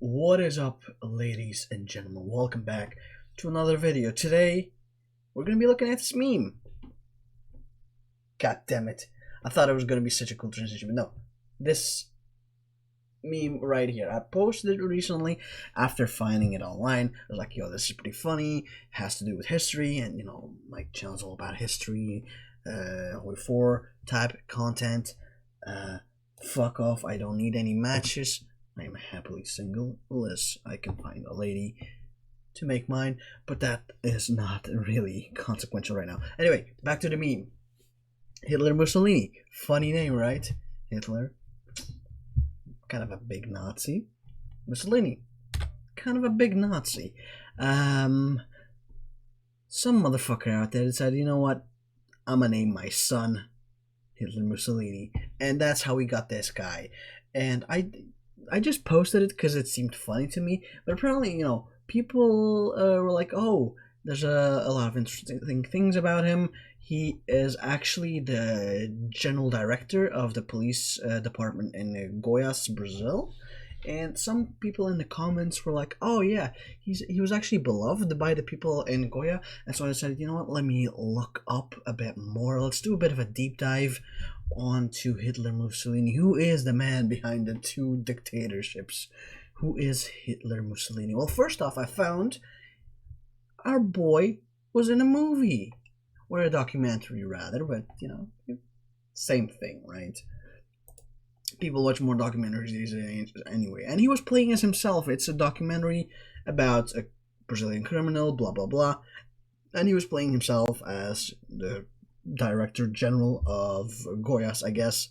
What is up, ladies and gentlemen? Welcome back to another video. Today, we're going to be looking at this meme. God damn it. I thought it was going to be such a cool transition, but no. This meme right here. I posted it recently after finding it online. I was like, yo, this is pretty funny. It has to do with history, and, my channel's all about history, Hoi 4 type content. Fuck off, I don't need any matches. I am happily single unless I can find a lady to make mine, but that is not really consequential right now. Anyway, back to the meme. Hitler Mussolini. Funny name, right? Hitler. Kind of a big Nazi. Mussolini. Kind of a big Nazi. Some motherfucker out there decided, you know what? I'm gonna name my son Hitler Mussolini. And that's how we got this guy. And I just posted it because it seemed funny to me, but apparently, people were like, oh, there's a lot of interesting things about him. He is actually the general director of the police department in Goiás, Brazil. And some people in the comments were like, oh yeah, he was actually beloved by the people in Goiás. And so I decided, you know what, let me look up a bit more. Let's do a bit of a deep dive onto Hitler Mussolini. Who is the man behind the two dictatorships? Who is Hitler Mussolini? Well, first off, I found our boy was in a movie. Or a documentary, rather, but, same thing, right? People watch more documentaries these days anyway. And he was playing as himself. It's a documentary about a Brazilian criminal, blah, blah, blah. And he was playing himself as the director general of Goiás, I guess.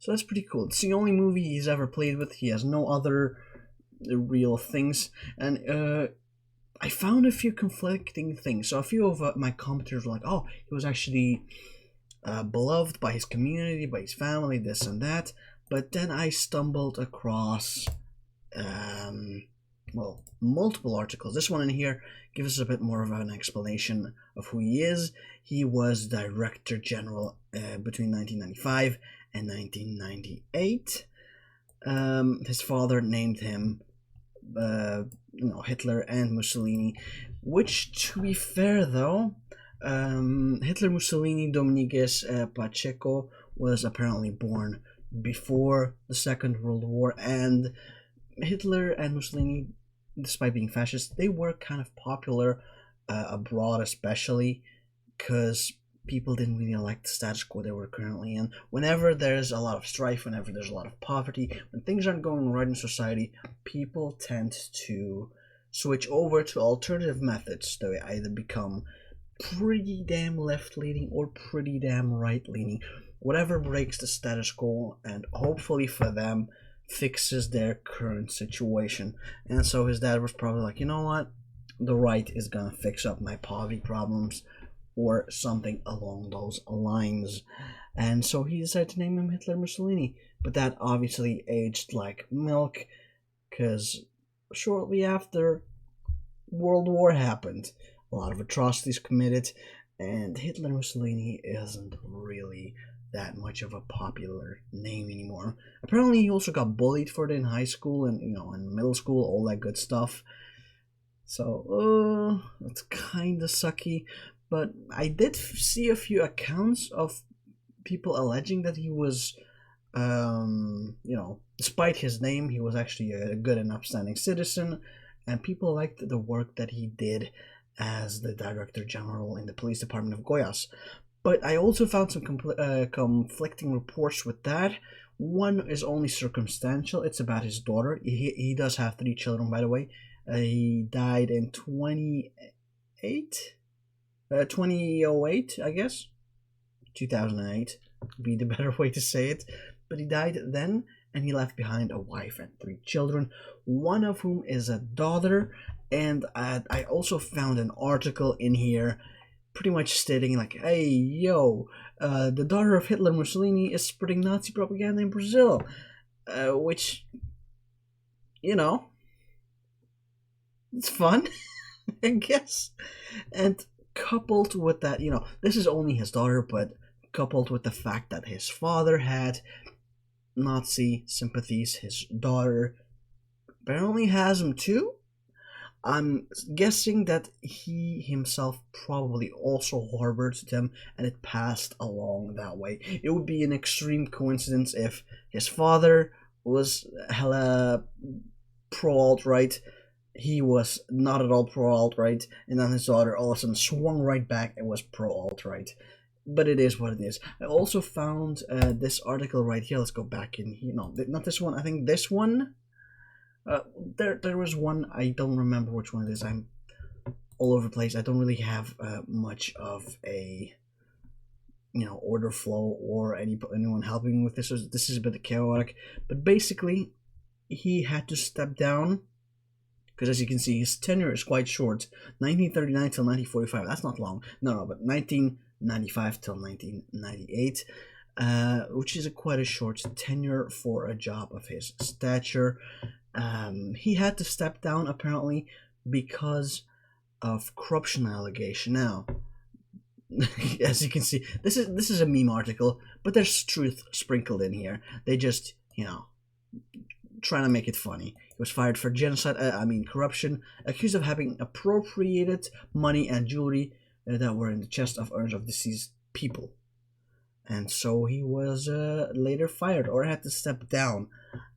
So that's pretty cool. It's the only movie he's ever played with. He has no other real things. And I found a few conflicting things. So a few of my commenters were like, oh, he was actually beloved by his community, by his family, this and that. But then I stumbled across, multiple articles. This one in here gives us a bit more of an explanation of who he is. He was Director General between 1995 and 1998. His father named him, Hitler and Mussolini, which, to be fair though, Hitler Mussolini Dominguez Pacheco was apparently born before the Second World War, and Hitler and Mussolini, despite being fascist, they were kind of popular abroad, especially because people didn't really like the status quo they were currently in. Whenever there's a lot of strife, whenever there's a lot of poverty, when things aren't going right in society, people tend to switch over to alternative methods. They either become pretty damn left-leaning or pretty damn right-leaning. Whatever breaks the status quo and hopefully for them fixes their current situation. And so his dad was probably like, you know what, the right is gonna fix up my poverty problems or something along those lines. And so he decided to name him Hitler Mussolini. But that obviously aged like milk, because shortly after, World War happened. A lot of atrocities committed, and Hitler Mussolini isn't really that much of a popular name anymore. Apparently he also got bullied for it in high school and in middle school, all that good stuff. So it's kinda sucky. But I did see a few accounts of people alleging that he was, despite his name, he was actually a good and upstanding citizen, and people liked the work that he did as the Director General in the Police Department of Goiás. But I also found some conflicting reports with that. One is only circumstantial. It's about his daughter. He does have 3 children, by the way. He died in 2008, I guess. 2008 would be the better way to say it. But he died then, and he left behind a wife and 3 children, one of whom is a daughter. And I also found an article in here pretty much stating like, hey, yo, the daughter of Hitler Mussolini is spreading Nazi propaganda in Brazil. Which, it's fun, I guess. And coupled with that, this is only his daughter, but coupled with the fact that his father had Nazi sympathies, his daughter apparently has him too. I'm guessing that he himself probably also harbored them and it passed along that way. It would be an extreme coincidence if his father was hella pro-alt-right, he was not at all pro-alt-right, and then his daughter all of a sudden swung right back and was pro-alt-right. But it is what it is. I also found this article right here. Let's go back in here. No, not this one. I think this one. There was one, I don't remember which one it is. I'm all over the place. I don't really have much of a order flow or anyone helping with this. This is a bit chaotic, but basically he had to step down because, as you can see, his tenure is quite short. 1939 till 1945. That's not long. No, but 1995 till 1998. Which is quite a short tenure for a job of his stature. He had to step down apparently because of corruption allegation. Now, as you can see, this is a meme article, but there's truth sprinkled in here. They just, trying to make it funny. He was fired for genocide, corruption, accused of having appropriated money and jewelry that were in the chest of urns of deceased people. And so he was later fired or had to step down,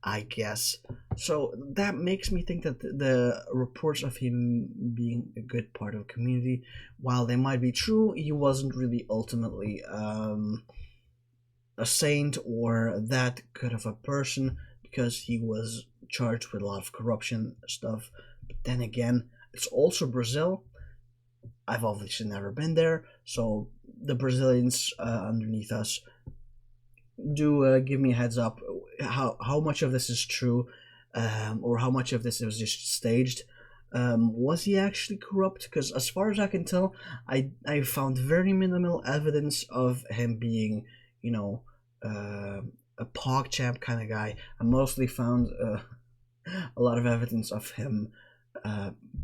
I guess. So that makes me think that the reports of him being a good part of the community, while they might be true, he wasn't really ultimately a saint or that good of a person because he was charged with a lot of corruption stuff. But then again, it's also Brazil. I've obviously never been there, so the Brazilians underneath us do give me a heads up how much of this is true, or how much of this was just staged. Was he actually corrupt? Because as far as I can tell, I found very minimal evidence of him being, a PogChamp kind of guy. I mostly found a lot of evidence of him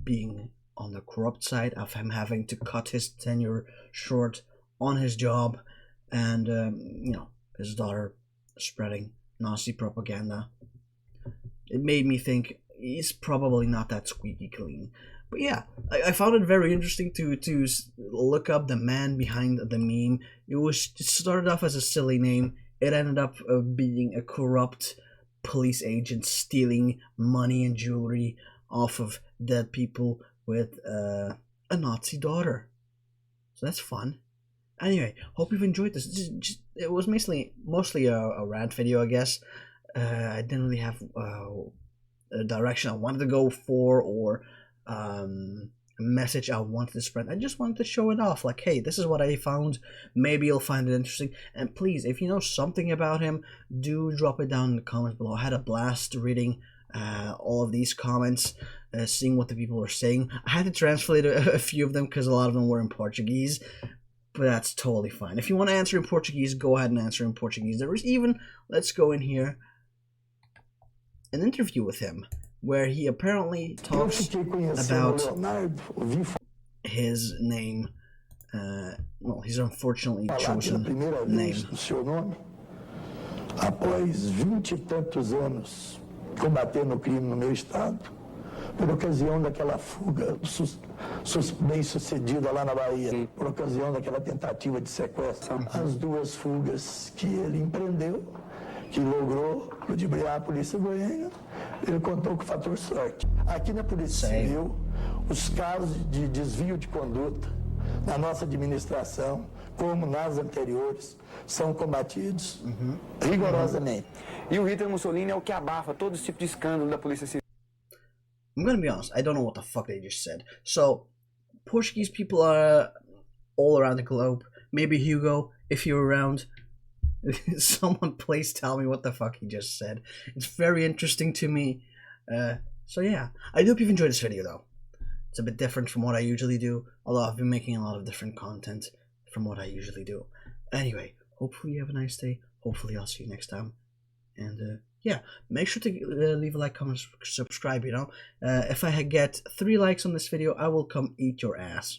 being on the corrupt side, of him having to cut his tenure short on his job, and his daughter spreading Nazi propaganda. It made me think he's probably not that squeaky clean. But yeah, I found it very interesting to look up the man behind the meme. It started off as a silly name. It ended up being a corrupt police agent stealing money and jewelry off of dead people with a Nazi daughter. So that's fun. Anyway, hope you've enjoyed this. It was mostly a rant video, I guess. I didn't really have a direction I wanted to go for, or a message I wanted to spread. I just wanted to show it off, like, hey, this is what I found. Maybe you'll find it interesting. And please, if you know something about him, do drop it down in the comments below. I had a blast reading all of these comments, seeing what the people were saying. I had to translate a few of them because a lot of them were in Portuguese, but that's totally fine. If you want to answer in Portuguese, go ahead and answer in Portuguese. There was even, let's go in here, an interview with him where he apparently talks about his name, his unfortunately chosen name. Após 20 e tantos anos combatendo o crime no meu estado, por ocasião daquela fuga bem sucedida lá na Bahia, por ocasião daquela tentativa de sequestro, as duas fugas que ele empreendeu, que logrou ludibriar a polícia goiana, ele contou com o fator sorte. Aqui na Polícia Civil, os casos de desvio de conduta na nossa administração, como nas anteriores, são combatidos rigorosamente. E o Hitler Mussolini é o que abafa todo esse tipo de escândalo da Polícia Civil. I'm gonna be honest, I don't know what the fuck they just said. So, Portuguese people are all around the globe. Maybe Hugo, if you're around, someone please tell me what the fuck he just said. It's very interesting to me. So yeah, I hope you've enjoyed this video though. It's a bit different from what I usually do, although I've been making a lot of different content from what I usually do. Anyway, hopefully you have a nice day. Hopefully I'll see you next time. And yeah, make sure to leave a like, comment, subscribe, If I get 3 likes on this video, I will come eat your ass.